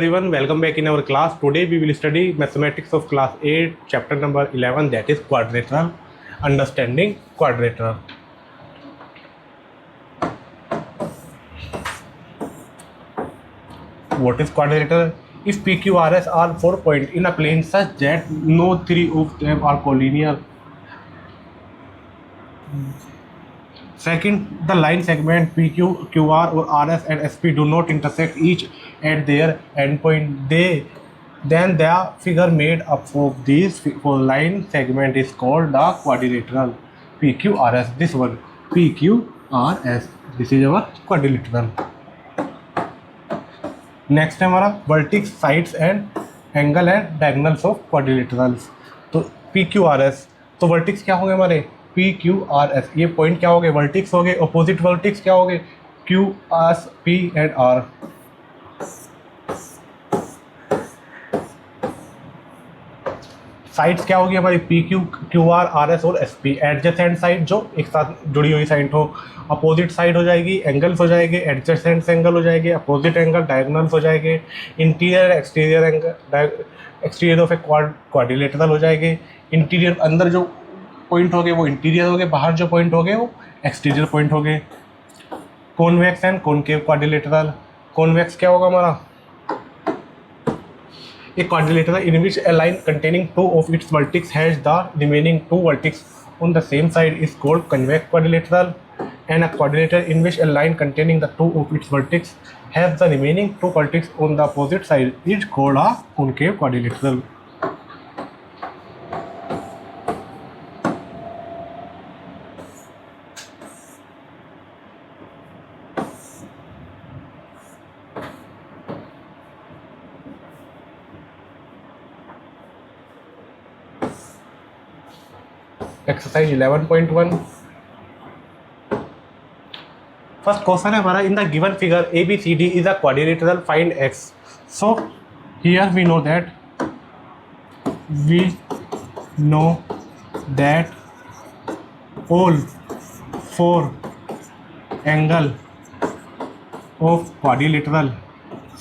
everyone, welcome back in our class. Today we will study mathematics of class 8, chapter number 11, that is quadrilateral, understanding quadrilateral. What is quadrilateral? If PQRS are 4 points in a plane such that no three of them are collinear. Second, the line segment PQ, QR or RS and SP do not intersect each at their endpoint. Then the figure made up of these four line segment is called the quadrilateral. PQRS, this one, PQRS, this is our quadrilateral. Next है हमारा vertices, sides and angle and diagonals of quadrilaterals. तो P Q R S, तो vertices क्या हो गए हमारे P Q R S, ये point क्या हो गए वर्टिक्स हो गए. अपोजिट वर्टिक्स क्या हो गए Q S P and R. Sides क्या होगी हमारी P Q, Q R, R S और एस पी. एडजेसेंट साइड जो एक साथ जुड़ी हुई साइड हो. अपोजिट साइड हो जाएगी एंगल्स हो जाएंगे, एडजेसेंट एंगल हो जाएंगे, अपोजिट एंगल डायगोनल्स हो जाएंगे. Interior exterior angle, exterior of a quadrilateral हो जाएंगे. इंटीरियर अंदर जो पॉइंट हो गए वो इंटीरियर हो गए, बाहर जो पॉइंट हो गए वो एक्सटीरियर पॉइंट हो गए. Convex and concave quadrilateral. Convex क्या होगा हमारा a quadrilateral in which a line containing two of its vertices has the remaining two vertices on the same side is called convex quadrilateral, and a quadrilateral in which a line containing the two of its vertices has the remaining two vertices on the opposite side is called a concave quadrilateral. Exercise 11.1. First question है हमारा, in the given figure A B C D is a quadrilateral, find X. So here we know that all four angle of quadrilateral,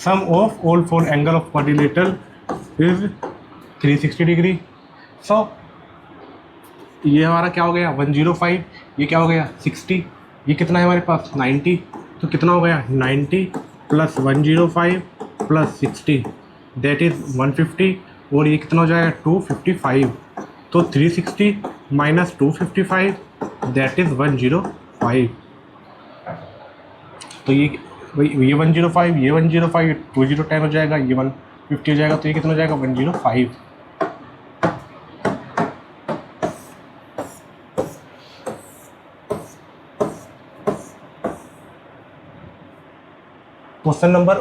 sum of all four angle of quadrilateral is 360 degree. सो ये हमारा क्या हो गया 105, ये क्या हो गया 60, ये कितना है हमारे पास 90. तो कितना हो गया 90 प्लस 105 प्लस 60 दैट इज़ 150, और ये कितना हो जाएगा 255. तो 360 माइनस 255 दैट इज़ 105. तो ये 105, ये 105, 210 हो जाएगा, ये 150 हो जाएगा. तो ये कितना हो जाएगा 105. क्वेश्चन नंबर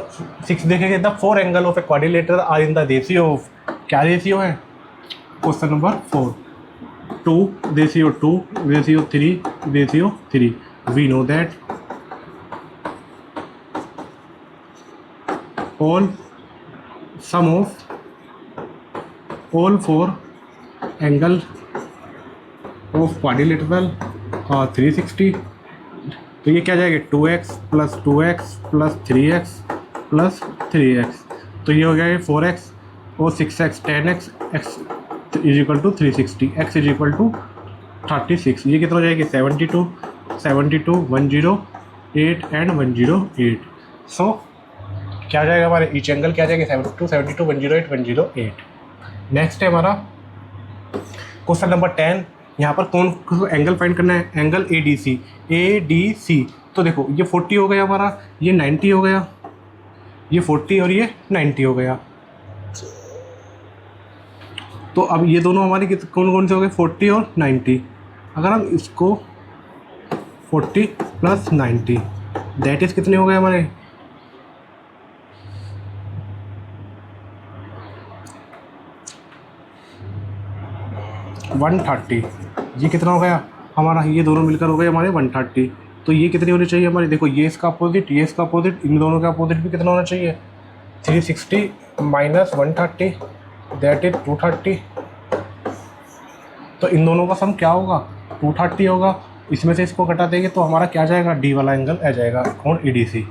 6 देखेंगे, the four angle of a quadrilateral are in the ratio of, क्या रेशियो है question number 4, 2 ratio 2 ratio 3 ratio 3. We know that all sum of all four angle of quadrilateral और 360. तो ये क्या जाएगा 2x plus 2x plus 3x plus 3x. तो ये हो गया 4x और 6x 10x, x is equal to 360, x is equal to 36. ये कितना हो जाएगी 72, 108 एंड 108. सो क्या जाएगा हमारे ईच एंगल क्या जाएगा 72, 108, 108. नेक्स्ट है हमारा क्वेश्चन नंबर 10. यहाँ पर कौन एंगल फाइंड करना है, एंगल ए डी सी. तो देखो ये 40 हो गया हमारा, ये 90 हो गया, ये 40 और ये 90 हो गया. तो अब ये दोनों हमारे कौन कौन से हो गए 40 और 90. अगर हम इसको 40 प्लस 90 दैट इज़ कितने हो गए हमारे 130. ये कितना हो गया हमारा, ये दोनों मिलकर हो गए हमारे 130. तो ये कितनी होनी चाहिए हमारी, देखो ये इसका अपोजिट, ये इसका अपोजिट, इन दोनों का अपोजिट भी कितना होना चाहिए 360 माइनस 130 दैट इज 230. तो इन दोनों का सम क्या होगा 230 होगा. इसमें से इसको घटा देंगे तो हमारा क्या जाएगा डी वाला एंगल आ जाएगा कौन ए डी सी.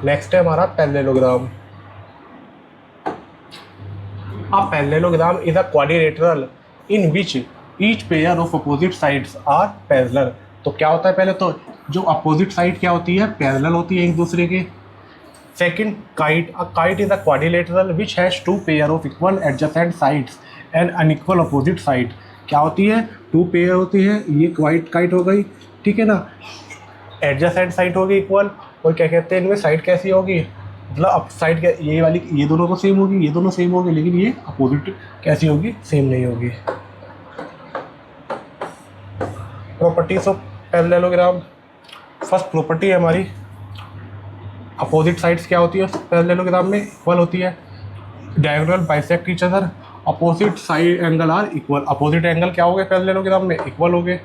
नेक्स्ट है हमारा parallelogram. A parallelogram is a quadrilateral in which each pair of opposite sides are parallel। तो क्या होता है, पहले तो जो अपोजिट साइड क्या होती है, पैरेलल होती है एक दूसरे के। Second, kite. A kite is a quadrilateral which has two pair of equal adjacent sides and unequal opposite side. क्या होती है, टू पेयर होती है, ये क्वाइट काइट हो गई, ठीक है ना। एडजेसेंट साइड होगी इक्वल, और क्या कहते हैं इनमें साइड कैसी होगी, मतलब अप साइड क्या, ये वाली ये दोनों तो सेम होगी, ये दोनों सेम होगी, लेकिन ये अपोजिट कैसी होगी, सेम नहीं होगी। Properties of parallelogram. First property है हमारी, अपोजिट साइड्स क्या होती है पैरेललोग्राम में, इक्वल होती है। Diagonal bisect each other, opposite side angle are equal. Opposite angle क्या हो गए पैरेललोग्राम में, इक्वल हो गए।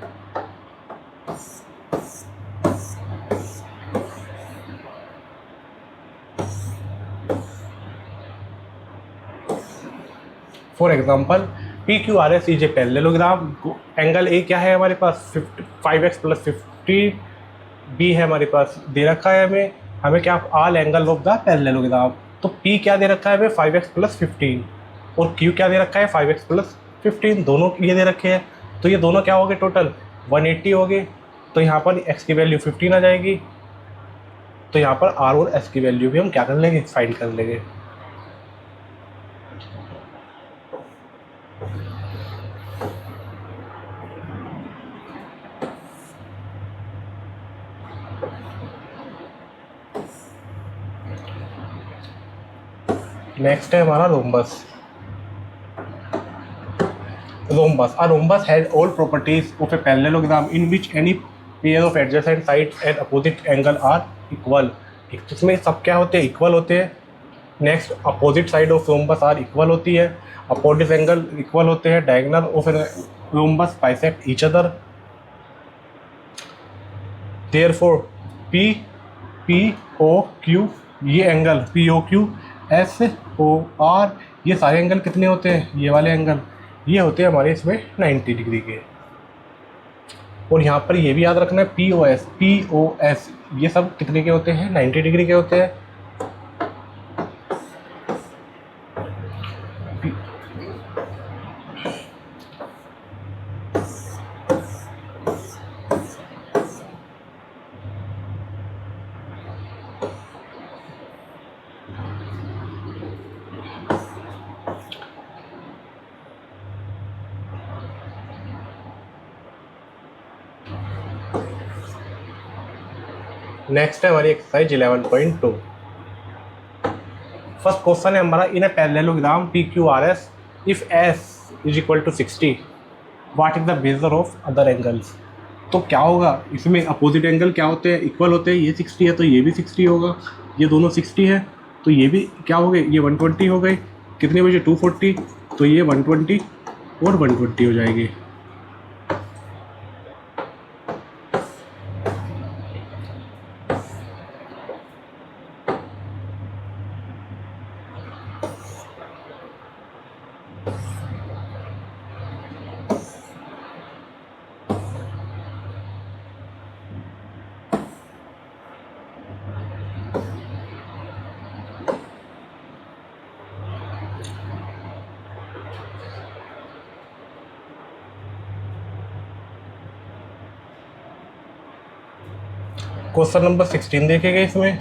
For example P Q R S is a parallelogram. Angle A क्या है हमारे पास, 5x + 50 बी है हमारे पास, दे रखा है हमें क्या, all angle of the parallelogram. तो पी क्या दे रखा है हमें, 5x + 15, और क्यू क्या दे रखा है, 5x + 15, दोनों ये दे रखे हैं। तो ये दोनों क्या हो गए, टोटल 180 हो गए। तो यहाँ पर x की वैल्यू 15 आ जाएगी, तो यहाँ पर r और s की वैल्यू भी हम क्या कर लेंगे, फाइंड कर लेंगे। नेक्स्ट है हमारा rhombus. Rhombus, a rhombus has all properties of a parallelogram in which any pair of adjacent sides and opposite angle are equal। इसमें सब क्या होते हैं, इक्वल होते हैं। Next, opposite side of rhombus are equal होती है, अपोजिट एंगल इक्वल होते हैं, diagonal of rhombus bisect each other. Therefore P P O Q, ये angle P O Q, S O R, ये सारे एंगल कितने होते हैं, ये वाले एंगल ये होते हैं हमारे इसमें 90 डिग्री के। और यहाँ पर ये भी याद रखना है, पी ओ एस ये सब कितने के होते हैं, 90 डिग्री के होते हैं। नेक्स्ट है हमारी एक्सरसाइज 11.2। फर्स्ट क्वेश्चन है हमारा, in a parallelogram P Q R S if S is equal to 60 what is the measure of other angles. तो क्या होगा, इसमें अपोजिट एंगल क्या होते हैं, इक्वल होते हैं। ये 60 है तो ये भी 60 होगा, ये दोनों 60 है तो ये भी क्या हो गए, ये 120 हो गए। कितने बजे, 240, तो ये 120 और 120 हो जाएगी। क्वेश्चन नंबर 16 देखेंगे इसमें,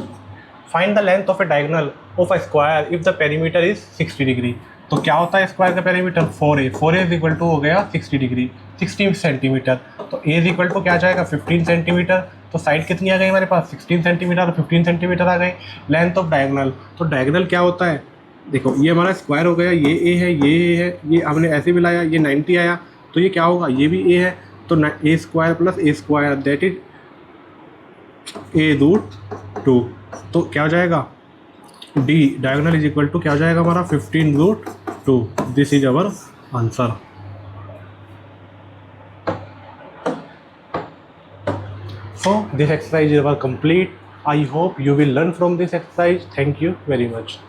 find the length of A diagonal of a square if the perimeter is 60 degree. तो क्या होता है स्क्वायर का perimeter, 4a is equal to हो गया 60 डिग्री, 60 सेंटीमीटर। तो a इज इक्वल टू क्या जाएगा, 15 सेंटीमीटर। तो साइड कितनी आ गई हमारे पास, 16 सेंटीमीटर और 15 सेंटीमीटर आ गई। लेंथ ऑफ डायगोनल, तो डायगोनल क्या होता है, देखो ये हमारा स्क्वायर हो गया, ये a है, ये a है, ये हमने ऐसे मिलाया, ये 90 आया, तो ये क्या होगा, ये भी a है, तो a square plus a square that is a√2। तो क्या हो जाएगा, d diagonal is equal to क्या हो जाएगा हमारा, 15√2। This is our answer. So this exercise is complete. I hope you will learn from this exercise. Thank you very much.